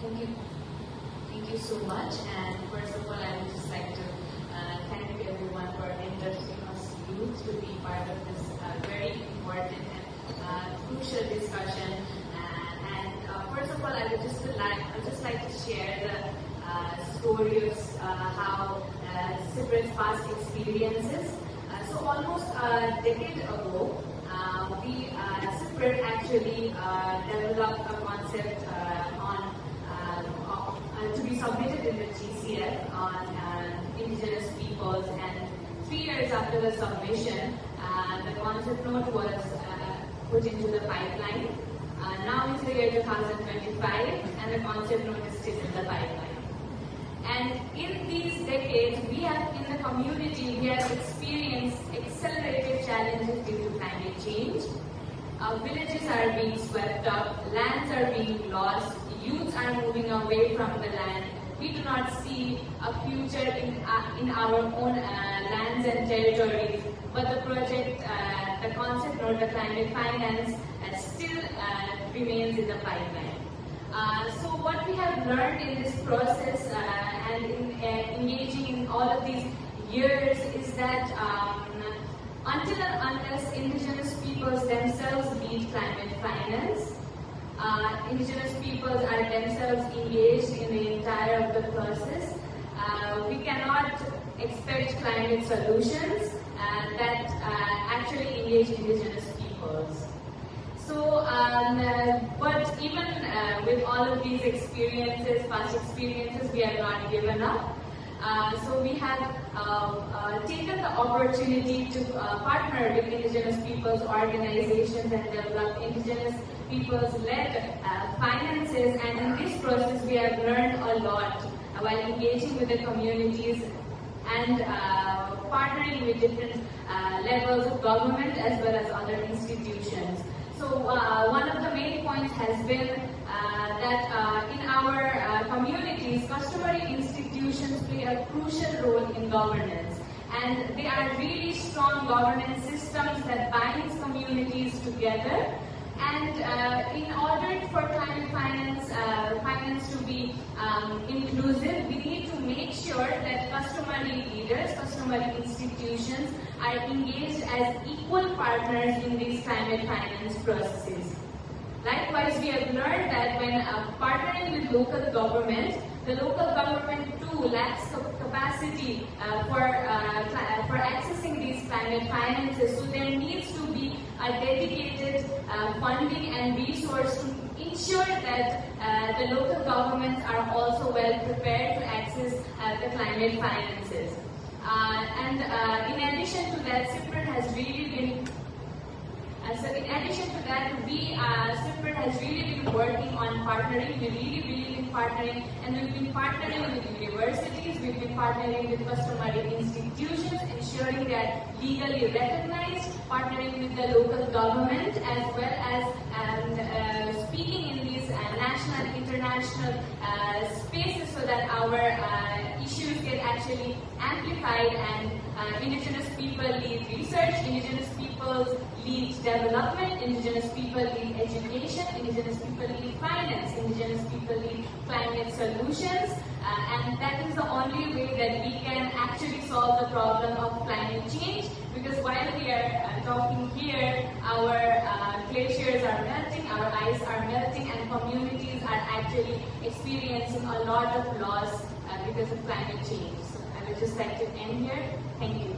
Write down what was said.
Thank you. Thank you so much. And first of all, I would just like to thank everyone for entrusting us youth to be part of this very important and crucial discussion. First of all, I would just like to share the story of how CIPRED's past experiences. So almost a decade ago, CIPRED actually developed a concept to be submitted in the GCF on Indigenous peoples, and 3 years after the submission, the concept note was put into the pipeline. Now is the year 2025, and the concept note is still in the pipeline. And in these decades, in the community, we have experienced accelerated challenges due to climate change. Villages are being swept up, lands are being lost, youths are moving away from the land. We do not see a future in our own lands and territories, but the project, the concept note, the climate finance, still remains in the pipeline. So what we have learned in this process and in engaging in all of these years is that until and unless Indigenous peoples themselves lead climate finance, Indigenous peoples are themselves engaged in the entire of the process, we cannot expect climate solutions that actually engage Indigenous peoples. So, but even with all of these experiences, past experiences, we have not given up. So we have taken the opportunity to partner with Indigenous peoples organizations and develop Indigenous peoples-led finances, and in this process we have learned a lot while engaging with the communities and partnering with different levels of government as well as other institutions. So one of the main points has been that in our communities, customary institutions play a crucial role in governance, and they are really strong governance systems that binds communities together. And in order for climate finance to be inclusive, we need to make sure that customary leaders, customary institutions are engaged as equal partners in these climate finance processes. Likewise, we have learned that when partnering with local government, the local government too lacks capacity for accessing these climate finances. So there needs to be a dedicated funding and resource to ensure that the local governments are also well prepared to access the climate finances. In addition to that, CIPRED has really been CIPRED has really been working on partnering. We really believe in partnering, and we've been partnering with universities, we've been partnering with customary institutions, ensuring they are legally recognized, partnering with the local government, as well as speaking in these national and international spaces so that our issues get actually amplified, and Indigenous people lead research, Indigenous peoples lead development, Indigenous people lead education, Indigenous people lead finance, Indigenous people lead climate solutions, and that is the only way that we can actually solve the problem of climate change, because while we are talking here, our glaciers are melting, our ice are melting, and communities are actually experiencing a lot of loss because of climate change. So I would just like to end here. Thank you.